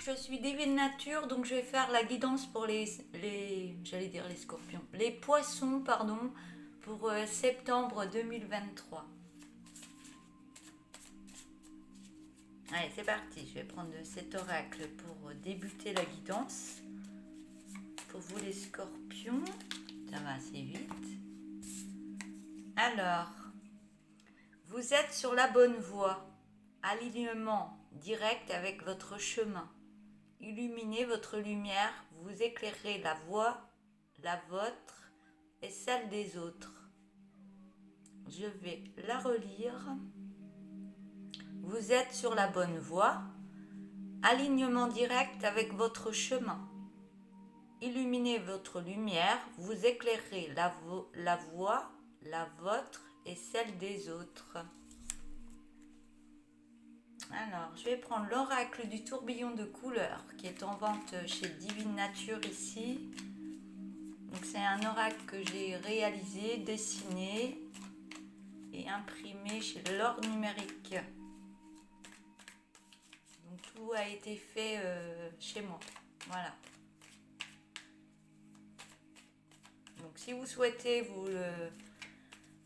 je suis Divine Nature, donc je vais faire la guidance pour j'allais dire les scorpions, les poissons, pardon, pour septembre 2023. Allez, c'est parti, je vais prendre cet oracle pour débuter la guidance. Pour vous les scorpions, ça va assez vite. Alors, vous êtes sur la bonne voie, alignement direct avec votre chemin. Illuminez votre lumière, vous éclairez la voie, la vôtre et celle des autres. Je vais la relire. Vous êtes sur la bonne voie, alignement direct avec votre chemin. Illuminez votre lumière, vous éclairez la voie, la vôtre et celle des autres. Alors, je vais prendre l'oracle du tourbillon de couleurs qui est en vente chez Divine Nature ici. Donc, c'est un oracle que j'ai réalisé, dessiné et imprimé chez l'Or Numérique. Donc, tout a été fait chez moi. Voilà. Donc, si vous souhaitez vous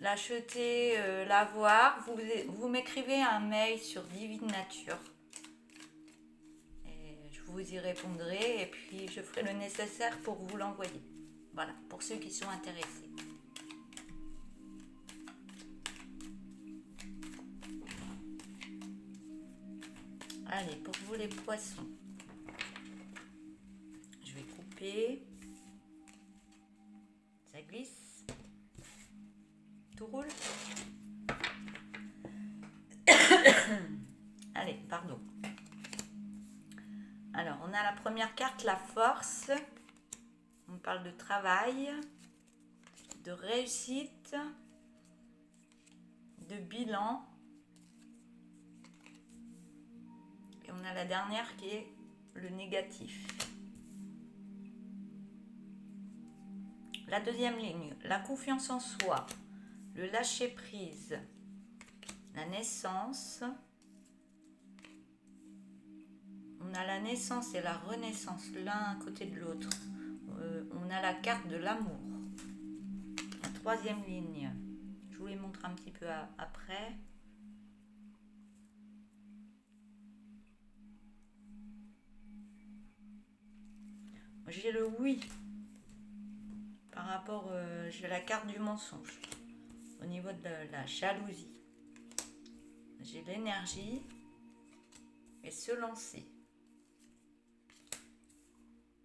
l'acheter, l'avoir, vous m'écrivez un mail sur Divine Nature et je vous y répondrai et puis je ferai le nécessaire pour vous l'envoyer. Voilà, pour ceux qui sont intéressés. Allez, pour vous les poissons, je vais couper, ça glisse. Tout roule. Allez, pardon. Alors, on a la première carte, la force. On parle de travail, de réussite, de bilan. Et on a la dernière qui est le négatif. La deuxième ligne, la confiance en soi. Le lâcher-prise, la naissance. On a la naissance et la renaissance l'un à côté de l'autre. On a la carte de l'amour. La troisième ligne, je vous les montre un petit peu après. J'ai le oui par rapport, j'ai la carte du mensonge. Au niveau de la jalousie, j'ai l'énergie et se lancer.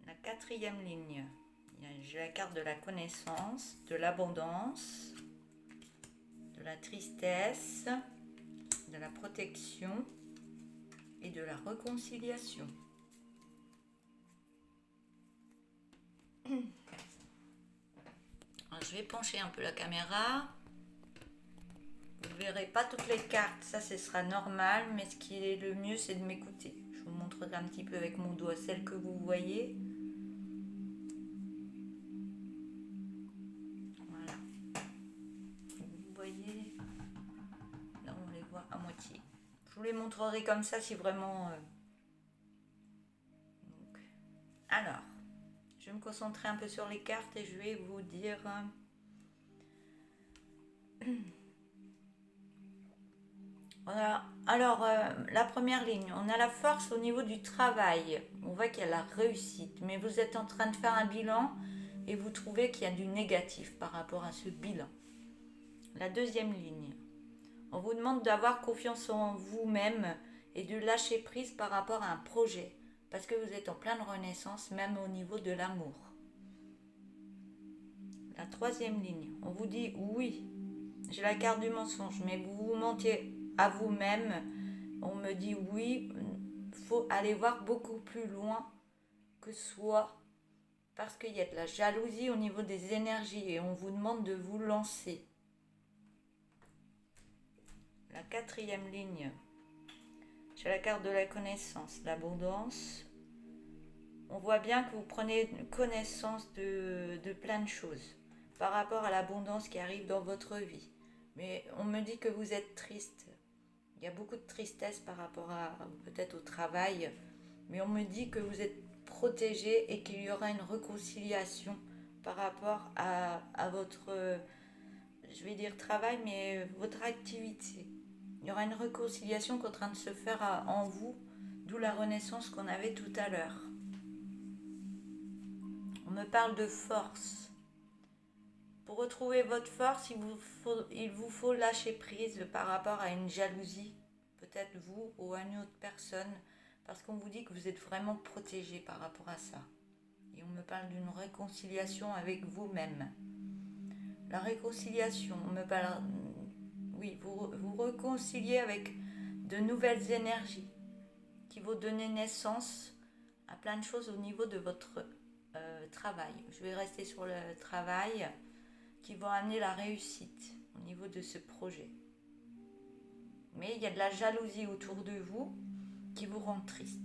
La quatrième ligne, j'ai la carte de la connaissance, de l'abondance, de la tristesse, de la protection et de la réconciliation. Alors, je vais pencher un peu la caméra. Vous ne verrez pas toutes les cartes, ça ce sera normal, mais ce qui est le mieux c'est de m'écouter. Je vous montrerai un petit peu avec mon doigt celle que vous voyez. Voilà. Vous voyez, là on les voit à moitié. Je vous les montrerai comme ça si vraiment... Donc. Alors, je vais me concentrer un peu sur les cartes et je vais vous dire... Alors, la première ligne, on a la force au niveau du travail. On voit qu'il y a la réussite, mais vous êtes en train de faire un bilan et vous trouvez qu'il y a du négatif par rapport à ce bilan. La deuxième ligne, on vous demande d'avoir confiance en vous-même et de lâcher prise par rapport à un projet, parce que vous êtes en pleine renaissance, même au niveau de l'amour. La troisième ligne, on vous dit oui, j'ai la carte du mensonge, mais vous vous mentiez à vous-même. On me dit oui, il faut aller voir beaucoup plus loin que soi, parce qu'il y a de la jalousie au niveau des énergies et on vous demande de vous lancer. La quatrième ligne, j'ai la carte de la connaissance, l'abondance. On voit bien que vous prenez connaissance de plein de choses par rapport à l'abondance qui arrive dans votre vie. Mais on me dit que vous êtes triste. Il y a beaucoup de tristesse par rapport à peut-être au travail, Mais on me dit que vous êtes protégé et qu'il y aura une réconciliation par rapport à votre, je vais dire travail, mais votre activité. Il y aura une réconciliation qui est en train de se faire en vous, d'où la renaissance qu'on avait tout à l'heure. On me parle de force. Pour retrouver votre force, il vous faut lâcher prise par rapport à une jalousie, peut-être vous ou à une autre personne, parce qu'on vous dit que vous êtes vraiment protégé par rapport à ça. Et on me parle d'une réconciliation avec vous-même. La réconciliation, on me parle, oui, vous réconciliez avec de nouvelles énergies qui vont donner naissance à plein de choses au niveau de votre travail. Je vais rester sur le travail qui vont amener la réussite au niveau de ce projet. Mais il y a de la jalousie autour de vous qui vous rend triste.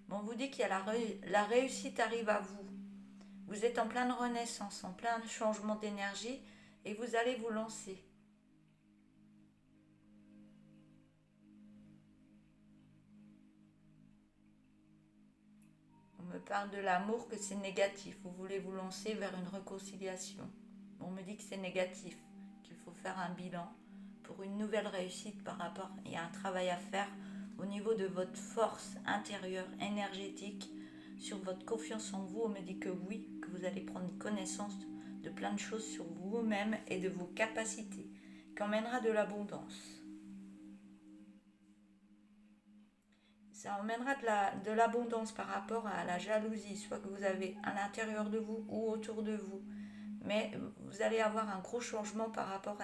Bon, on vous dit qu'il y a la réussite arrive à vous. Vous êtes en pleine renaissance, en plein changement d'énergie et vous allez vous lancer. On me parle de l'amour, que c'est négatif. Vous voulez vous lancer vers une réconciliation. On me dit que c'est négatif, qu'il faut faire un bilan pour une nouvelle réussite par rapport. Il y a un travail à faire au niveau de votre force intérieure, énergétique, sur votre confiance en vous. On me dit que oui, que vous allez prendre connaissance de plein de choses sur vous-même et de vos capacités, qui emmènera de l'abondance. Ça emmènera de l'abondance par rapport à la jalousie, soit que vous avez à l'intérieur de vous ou autour de vous. Mais vous allez avoir un gros changement par rapport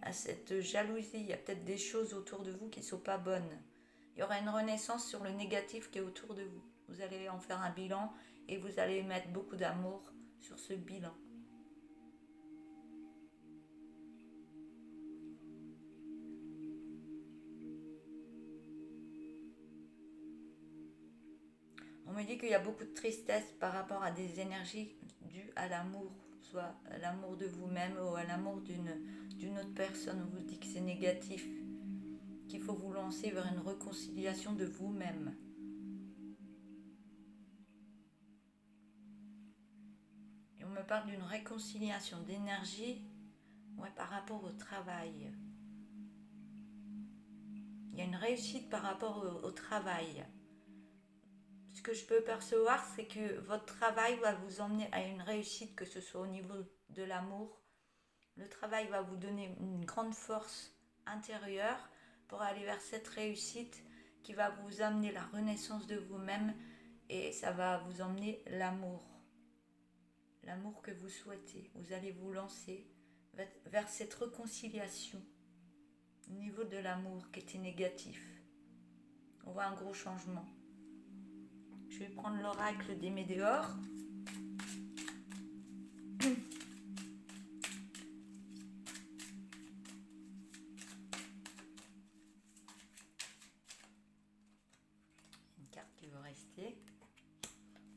à cette jalousie. Il y a peut-être des choses autour de vous qui ne sont pas bonnes. Il y aura une renaissance sur le négatif qui est autour de vous. Vous allez en faire un bilan et vous allez mettre beaucoup d'amour sur ce bilan. On me dit qu'il y a beaucoup de tristesse par rapport à des énergies dues à l'amour, soit à l'amour de vous-même ou à l'amour d'une autre personne. On vous dit que c'est négatif, qu'il faut vous lancer vers une réconciliation de vous-même. Et on me parle d'une réconciliation d'énergie par rapport au travail. Il y a une réussite par rapport au travail. Ce que je peux percevoir, c'est que votre travail va vous emmener à une réussite, que ce soit au niveau de l'amour. Le travail va vous donner une grande force intérieure pour aller vers cette réussite qui va vous amener la renaissance de vous-même et ça va vous emmener l'amour. L'amour que vous souhaitez. Vous allez vous lancer vers cette réconciliation au niveau de l'amour qui était négatif. On voit un gros changement. Je vais prendre l'oracle des météores. Une carte qui veut rester.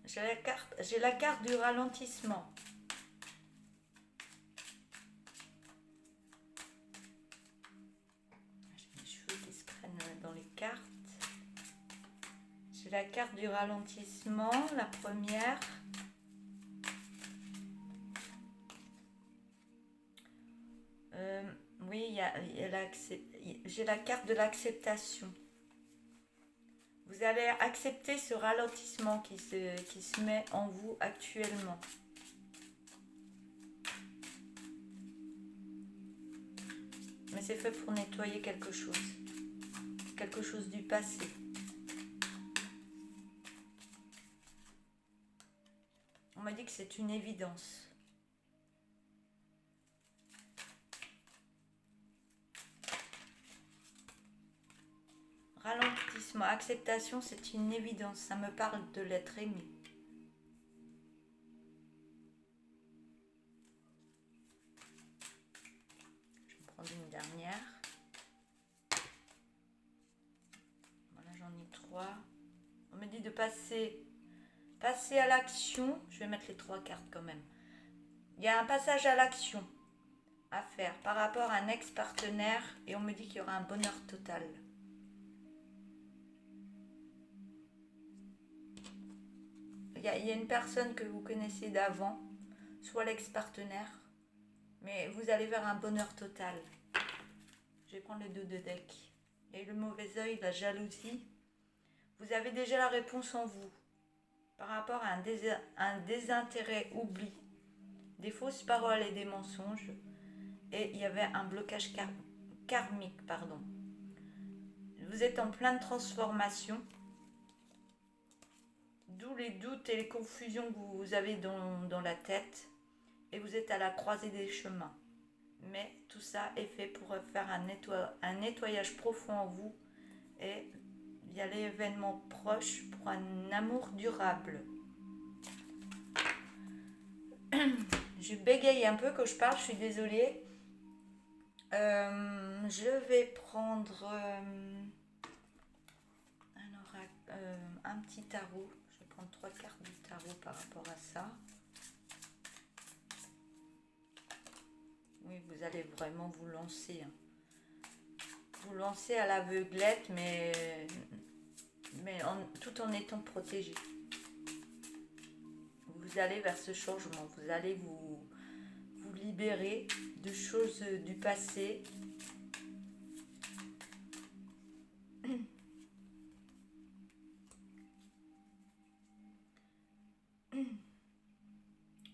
J'ai la carte du ralentissement. J'ai mes cheveux qui se prennent dans les cartes. J'ai la carte du ralentissement, la première. Oui, j'ai la carte de l'acceptation. Vous allez accepter ce ralentissement qui se met en vous actuellement. Mais c'est fait pour nettoyer quelque chose du passé. On m'a dit que c'est une évidence. Ralentissement, acceptation, c'est une évidence. Ça me parle de l'être aimé. Je vais prendre une dernière. Voilà, j'en ai 3. On me dit de passer à l'action. Je vais mettre les 3 cartes quand même. Il y a un passage à l'action à faire par rapport à un ex-partenaire et on me dit qu'il y aura un bonheur total. il y a une personne que vous connaissez d'avant, soit l'ex-partenaire, mais vous allez vers un bonheur total. Je vais prendre le 2 de deck. Et le mauvais œil, la jalousie. Vous avez déjà la réponse en vous par rapport à un désintérêt oubli, des fausses paroles et des mensonges. Et il y avait un blocage karmique, pardon. Vous êtes en pleine transformation, d'où les doutes et les confusions que vous avez dans la tête. Et vous êtes à la croisée des chemins. Mais tout ça est fait pour faire un nettoyage profond en vous. Et il y a l'événement proche pour un amour durable. Je bégaye un peu quand je parle, je suis désolée. Je vais prendre un petit tarot. Je vais prendre 3 cartes du tarot par rapport à ça. Oui, vous allez vraiment vous lancer. Vous lancer à l'aveuglette, mais tout en étant protégé. Vous allez vers ce changement. Vous allez vous libérer de choses du passé.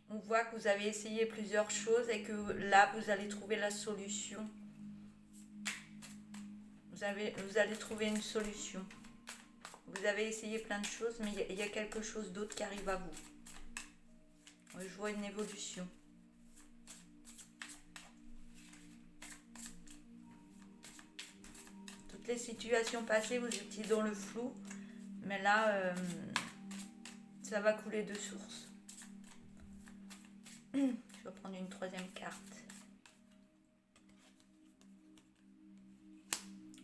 On voit que vous avez essayé plusieurs choses et que là, vous allez trouver la solution. Vous allez trouver une solution. Vous avez essayé plein de choses, mais il y a quelque chose d'autre qui arrive à vous. Je vois une évolution. Toutes les situations passées, vous étiez dans le flou, mais là, ça va couler de source. Je vais prendre une 3e carte.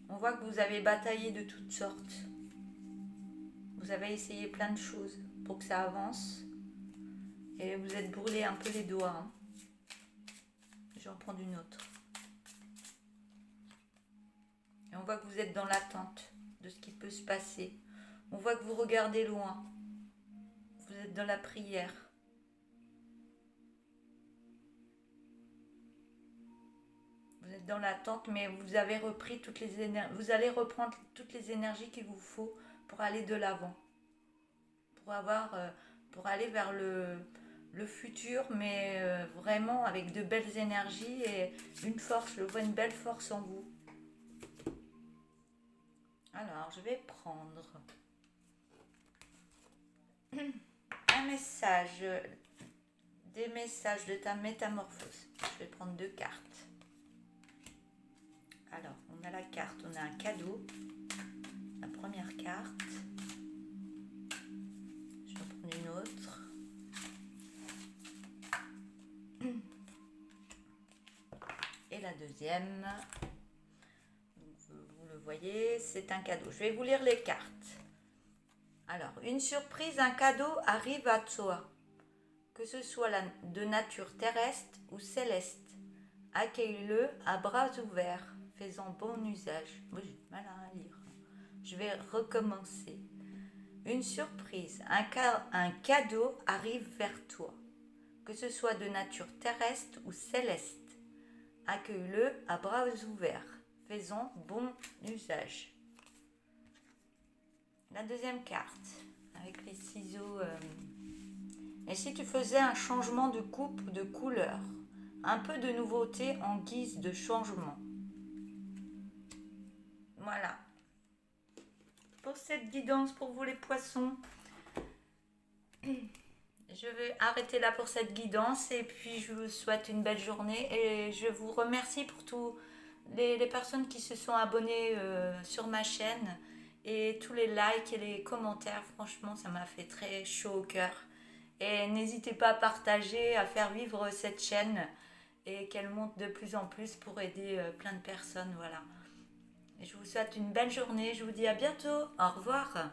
On voit que vous avez bataillé de toutes sortes. Vous avez essayé plein de choses pour que ça avance. Et vous êtes brûlé un peu les doigts. Je vais en prendre une autre. Et on voit que vous êtes dans l'attente de ce qui peut se passer. On voit que vous regardez loin. Vous êtes dans la prière. Vous êtes dans l'attente, mais vous avez repris toutes les énergies. Vous allez reprendre toutes les énergies qu'il vous faut pour aller de l'avant. Pour aller vers le futur, mais vraiment avec de belles énergies et une force. Je vois une belle force en vous. Alors, je vais prendre un message, des messages de ta métamorphose. Je vais prendre 2 cartes. Alors, on a la carte, on a un cadeau. La première carte. Je vais en prendre une autre. Et la deuxième. Vous le voyez, c'est un cadeau. Je vais vous lire les cartes. Alors, une surprise, un cadeau arrive à toi. Que ce soit de nature terrestre ou céleste. Accueille-le à bras ouverts. Fais-en bon usage. Moi, j'ai mal à lire. Je vais recommencer. Une surprise, un cadeau arrive vers toi. Que ce soit de nature terrestre ou céleste. Accueille-le à bras ouverts. Fais-en bon usage. La deuxième carte, avec les ciseaux. Et si tu faisais un changement de coupe ou de couleur, un peu de nouveauté en guise de changement. Voilà. Pour cette guidance, pour vous les poissons, je vais arrêter là pour cette guidance et puis je vous souhaite une belle journée et je vous remercie pour tous les personnes qui se sont abonnées sur ma chaîne et tous les likes et les commentaires. Franchement, ça m'a fait très chaud au cœur. Et n'hésitez pas à partager, à faire vivre cette chaîne et qu'elle monte de plus en plus pour aider plein de personnes. Voilà. Et je vous souhaite une belle journée. Je vous dis à bientôt. Au revoir.